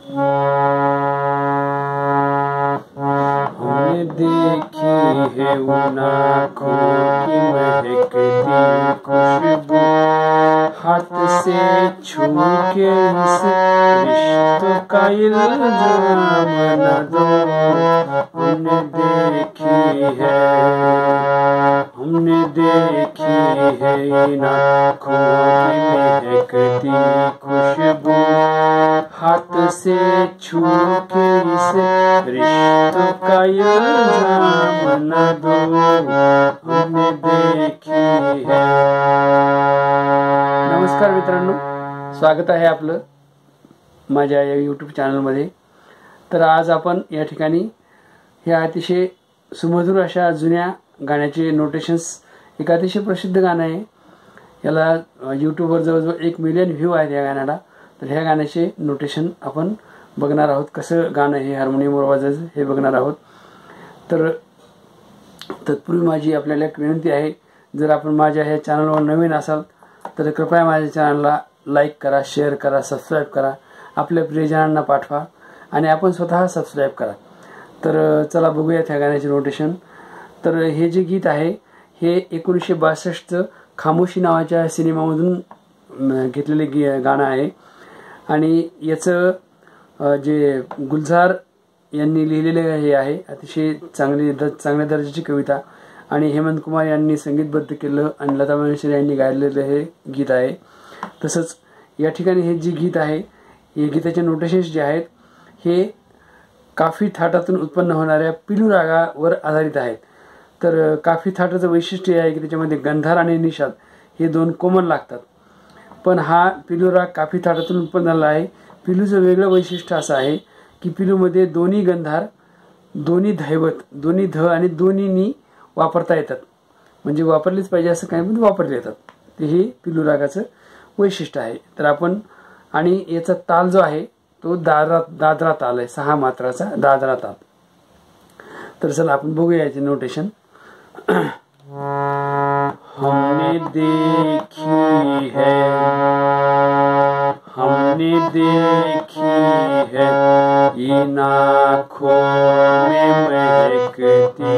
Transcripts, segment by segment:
हमने देखी है उन आँखों की महकती खुशबू, हाथ से छू के इस रिश्तों का इल्जाम न दो। हमने देखी है इन आँखों की महकती खुशबू, हाथ से छू के इस रिश्तों का इल्जाम न दो। हमने देखी है। नमस्कार मित्रांनो, स्वागत आहे आपलं माझ्या या यूट्यूब चॅनलमध्ये। तर आज आपण या ठिकाणी हे अतिशय सुमधुर अशा जुन्या गाण्याचे नोटेशन्स, एक अतिशय प्रसिद्ध गाणं आहे। याला यूट्यूबवर जवळजवळ 1 मिलियन व्ह्यू आहेत या गाण्याला। तर ह्या गाण्याचे नोटेशन आपण बघणार आहोत, कसं गाणं हे हार्मोनियमवर वाजायचं हे बघणार आहोत। तर तत्पूर्वी माझी आपल्याला एक विनंती आहे, जर आपण माझ्या ह्या चॅनलवर नवीन असाल तर कृपया माझ्या चॅनलला लाईक करा, शेअर करा, सबस्क्राईब करा, आपल्या प्रियजनांना पाठवा आणि आपण स्वतः सबस्क्राईब करा। तर चला बघूयात ह्या गाण्याचे नोटेशन। तर हे जे गीत आहे हे 1962चं खामोशी नावाच्या सिनेमामधून घेतलेले गाणं आहे आणि याचं जे गुलजार यांनी लिहिलेले हे आहे, अतिशय चांगल्या दर्जाची कविता, आणि हेमंत कुमार यांनी संगीतबद्ध केलं आणि लता मंगेशकर यांनी गायलेलं हे गीत आहे। तसंच या ठिकाणी हे जे गीत आहे, हे गीताचे नोटेशन्स जे आहेत हे काफी थाटातून उत्पन्न होणाऱ्या पिलू रागावर आधारित आहेत। तर काफी थाटाचं वैशिष्ट्य आहे की त्याच्यामध्ये गंधार आणि निषाद हे दोन कॉमन लागतात, पण हा पिलू राग काफी थाटातून उत्पन्न झाला आहे। पिलूचं वेगळं वैशिष्ट्य असं आहे की पिलूमध्ये दोन्ही गंधार, दोन्ही धैवत, दोन्ही ध आणि दोन्ही नी वापरता येतात, म्हणजे वापरलीच पाहिजे असं काही पण वापरले येतात। ते हे पिलू रागाचं वैशिष्ट्य आहे। तर आपण, आणि याचा ताल जो आहे तो दादरा ताल आहे, 6 मात्राचा दादरा ताल। तर चला आपण बघूया याचे नोटेशन। हमने देखी है इन आँखों में महकती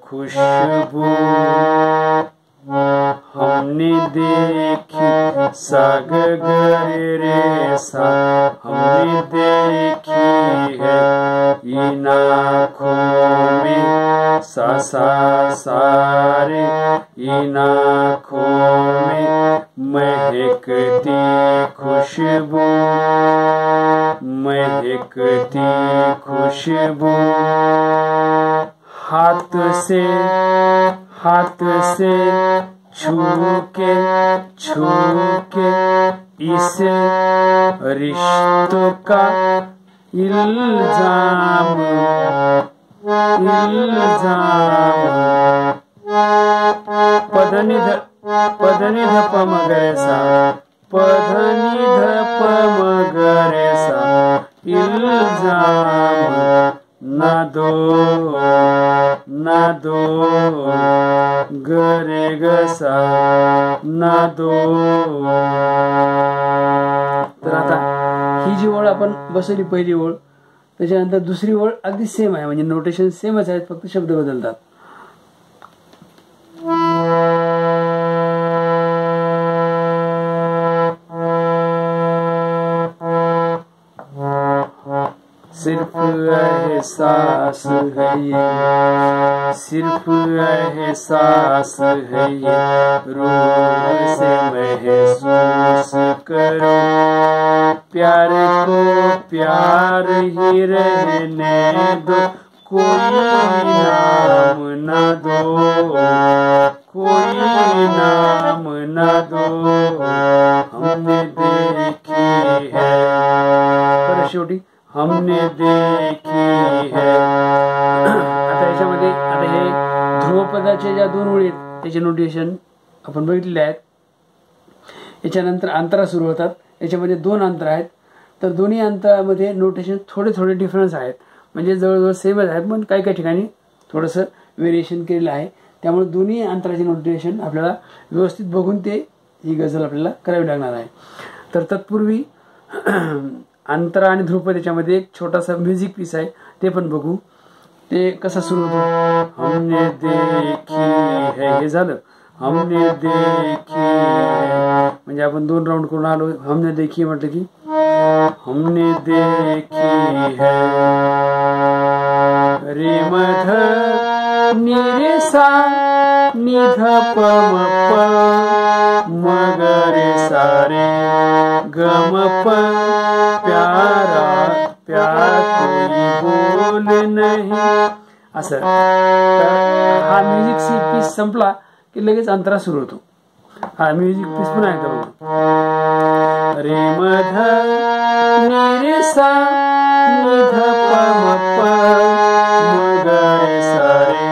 खुशबू, हमने देखी साग रे सा, हमने देखी है इन आँखों में सा सारे, इन आँखों में महकती खुशबू, महकती खुशबू, हाथ से छू के इस रिश्तों का इल्जाम पधनि ध प म ग रे सा, पधनि ध प म ग रे सा, इल्जाम न दो ग रे ग सा न दो। तर आता ही जी ओळ आपण बसवली पहिली ओळ, त्याच्यानंतर दुसरी ओळ अगदी सेम आहे, म्हणजे नोटेशन सेमच आहेत, फक्त शब्द बदलतात। सिर्फ एहसास है ये, सिर्फ एहसास है ये, रूह से महसूस करो, प्यार को प्यार ही रहने दो, कोई नाम न दो, कोई नाम न दो। हमने देखी है, तर शेवटी हमने देखी है। आता याच्यामध्ये आता हे ध्रुवपदाचे ज्या 2 ओळी आहेत त्याचे नोटेशन आपण बघितलेले आहेत। याच्यानंतर अंतरा सुरू होतात, याच्यामध्ये 2 अंतर आहेत। तर दोन्ही अंतरामध्ये नोटेशन थोडे डिफरन्स आहेत, म्हणजे जवळजवळ सेमच आहेत, पण काही ठिकाणी थोडंसं व्हेरिएशन केलेलं आहे। त्यामुळे दोन्ही अंतराचे नोटेशन आपल्याला व्यवस्थित बघून ही गझल आपल्याला करावी लागणार आहे। तर तत्पूर्वी अंतरा आणि ध्रुपद याच्यामध्ये एक छोटासा म्युझिक पीस आहे, ते पण बघू. ते कसं सुरू होतो. हमने देखी है, हे झालं. हमने देखी है म्हणजे आपण 2 राऊंड करून आलो. हमने देखी म्हटलं की हमने देखी है. रे मध नि रे सा नि ध प म प म ग रे सा रे ग म प. प्यारा प्यार कोई बोल नहीं, असं. तर हा म्युझिक पीस संपला की लगेच अंतरा सुरू होतो. हा म्युझिक पीस पुन्हा एकदा बघू. रे मध नि रे सा नि ध प म प म ग रे सा रे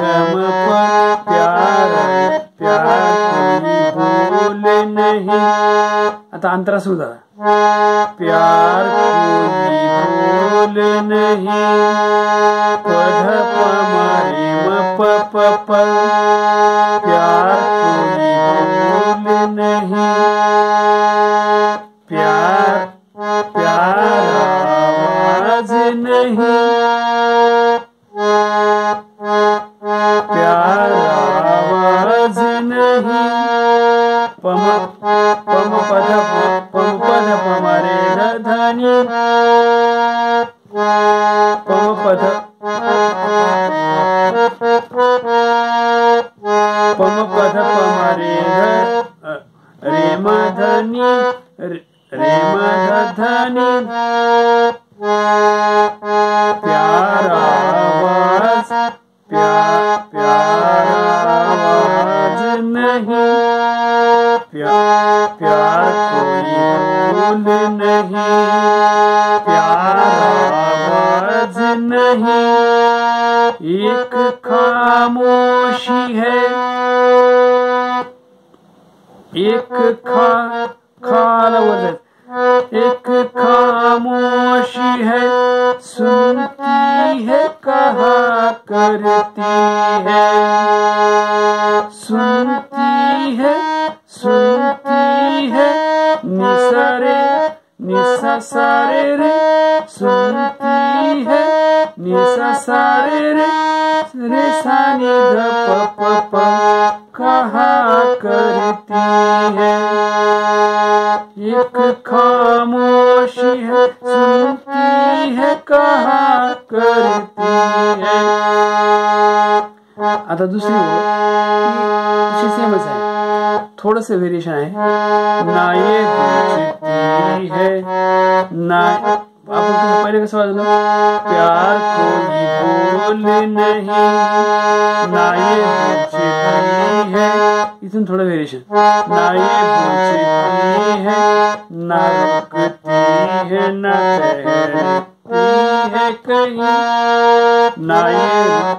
ग म प. प्यार प्यार कोई बोल नहीं. आता अंतरा सुरू झाला. प्यार कोई बोल नहीं. पध प म रे म प प प. प्यार कोई बोल नहीं. प्यार प्यार आवाज नहीं. प्यार आवाज नहीं. पम पम पध पम पध पम रे ध ध नि. पम पध पम पध पम रे ध रे म ध नि रे म ध ध नि. प्यार आवाज प्यार आवाज नहीं. प्यार कोई बोल नहीं. प्यार आवाज नहीं. एक खामोशी है. एक एक खामोशी है. सुनती है कहा करती है. सुनती है निसारे निसा सारे रे. सुनती है निसा सारे रे रे सा नि ध प प प. कहा करती है. एक खामोशी है. सुनती है कहा करती है. आता दुसरी ओळ सेमच आहे, थोडस व्हेरिएशन आहे. ना ये पूछती है ना. आपण पहिले कसं वाजलं. प्यार कोई बोल नहीं. ना ये पूछती है. इथून थोडं व्हेरिएशन. ना ये पूछती है ना रुकती है ना ठहरती है कहीं. ना ये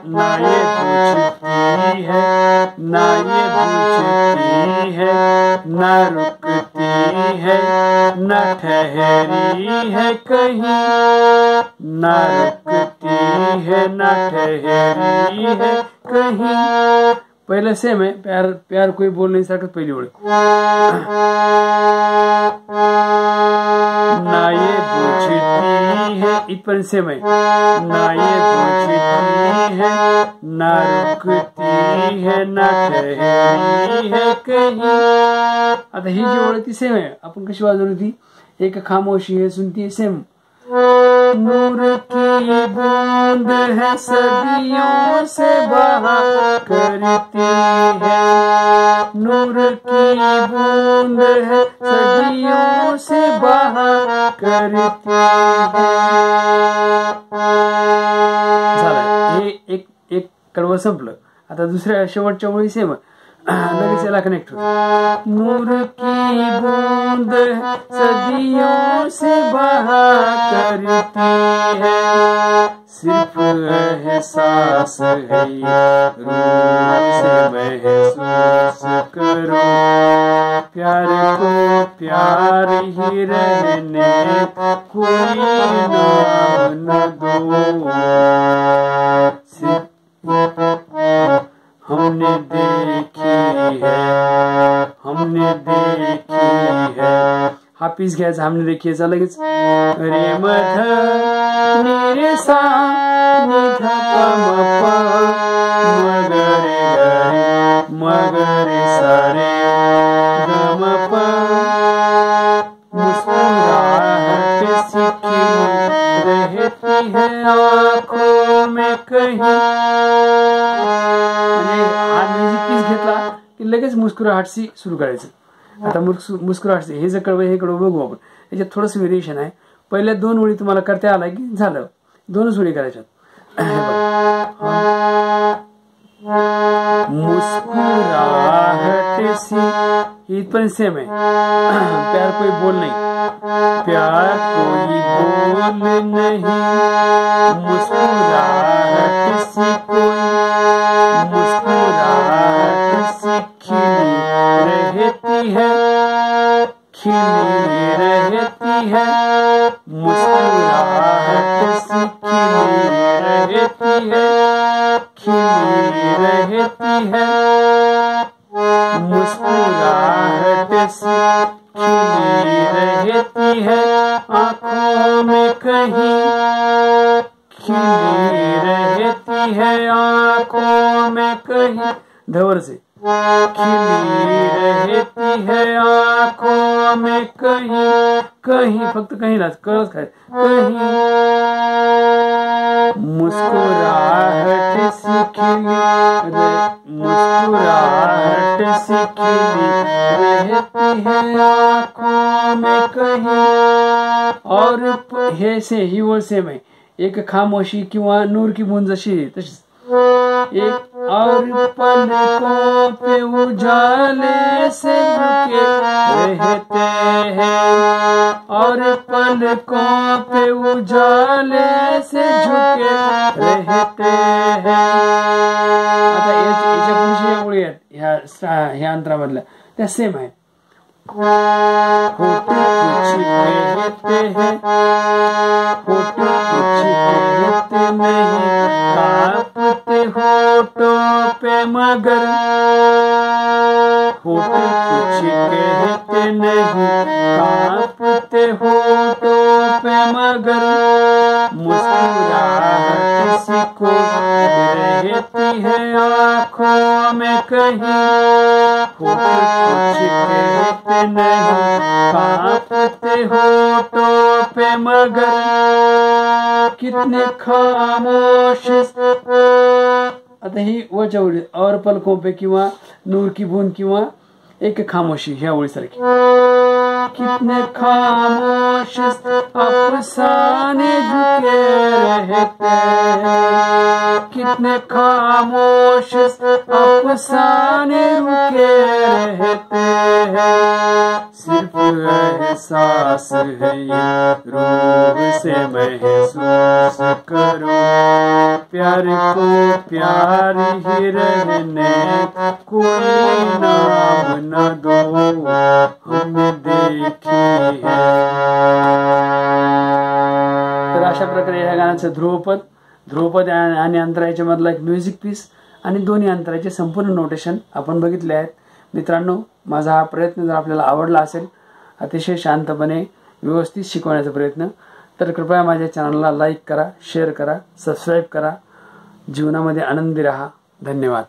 पूछती है ना ये पूछती है ना रुकती है ना ठहरी है कहीं. ना रुकती है ना ठहरी है कहीं. पहिलं सेम आहे. प्यार प्यार कोई बोल नहीं सारखं पहिली ओळ. ना ये पूछती है इथपर्यंत सेम आहे. ना ये पूछती है ना रुकती है ना ठहरी है कहीं. आता ही जी ओळ ती सेम आहे. आपण कशी वाजवली ती. एक खामोशी है सुनती है सेम. नूर की बूंद है सदियों से बहा करती है. नूर की बूंद है सदियों से बहा करती है. झालं. हे एक कडवं संपलं. आता दुसऱ्या शेवटच्या ओळी सेम लगेच याला कनेक्ट होत. नूर की बूंद सदियों से बहा करती है. सिर्फ एहसास है रूह से महसूस करो. प्यार को प्यार ही रहने कोई नाम न दो. हमने देखी है हा पीस घ्यायचा, हमने देखिएचा लगेच रे म ध नि रे सा नि ध प म प म ग रे म ग रे सा रे ग म प मुस्कुराहट सी खिली रहती है आँखों में कहीं। म्हणजे हा म्युझिक पीस घेतला की लगेच मुस्कुराहटशी सुरू करायचं। आता मुस्कुराहटशी हे जर कळवं हे कळवं बघू आपण, याच्यात थोडंसं व्हेरिएशन आहे। पहिल्या 2 ओळी तुम्हाला करता आला की झालं, 2च ओळी करायच्यात। मुस्कुराहट सी इथपर्यंत सेम आहे। प्यार कोई बोल नहीं, प्यार कोई बोल नहीं, मुस्कुराहट सी कोई मुस्कुराहट सी खिली रहती है, खिली रहती है, मुस्कुराहट सी खिली रहती है, खिली रहती है, मुस्कुराहट सी खिली रहती है आँखों में कहीं, खिली रहती है आँखों में कहीं। धवर से खिली रहती है आँखों में कहीं, कहीं फक्त कहीं ना करत खाय कहीं, मुस्कुराहट सी खिली मुस्कुराहट सी खिली रहती है आँखों में कहीं। और हे से ही ओळ सेम आहे, एक खामोशी किंवा नूर की बूंद जशी तशीच। एक और पलकों पे उजाले से झुके रहते हैं, और पलकों पे उजाले से झुके रहते हैं। आता याच्या पुढची ओळी आहेत ह्या अंतरामधल्या त्या सेम आहे। होठ कुछ कहते हैं, होठ कुछ कहते नहीं, कांपते होठों पे मगर, होठ कुछ कहते नहीं, कांपते होठों पे मगर, मुस्कुराहट सी को रहती है आँखों में कहीं, होठ कुछ कहते नहीं, कांपते होठों पे मगर, कितने खामोश। आता ही वरच्या ओळी और पलकों पे किंवा नूर की बूंद किंवा एक खामोशी ह्या ओळीसारखी। कितने खामोश अफसाने झुके रहते हैं, कितने खामोश अफसाने रुके रहते हैं, सिर्फ एहसास है ये रूह से महसूस करो, प्यार को प्यार ही रहने कोई नाम न दो, हमने देखी है। तर अशा प्रकारे या गाण्याचं ध्रुवपद आणि अंतराच्या मधला एक म्युझिक पीस आणि दोन्ही अंतराचे संपूर्ण नोटेशन आपण बघितले आहेत। मित्रांनो, माझा हा प्रयत्न जर आपल्याला आवडला असेल, अतिशय शांतपणे व्यवस्थित शिकवण्याचा प्रयत्न, तर कृपया माझ्या चॅनलला लाईक करा, शेअर करा, सबस्क्राईब करा। जीवनामध्ये आनंदी राहा। धन्यवाद।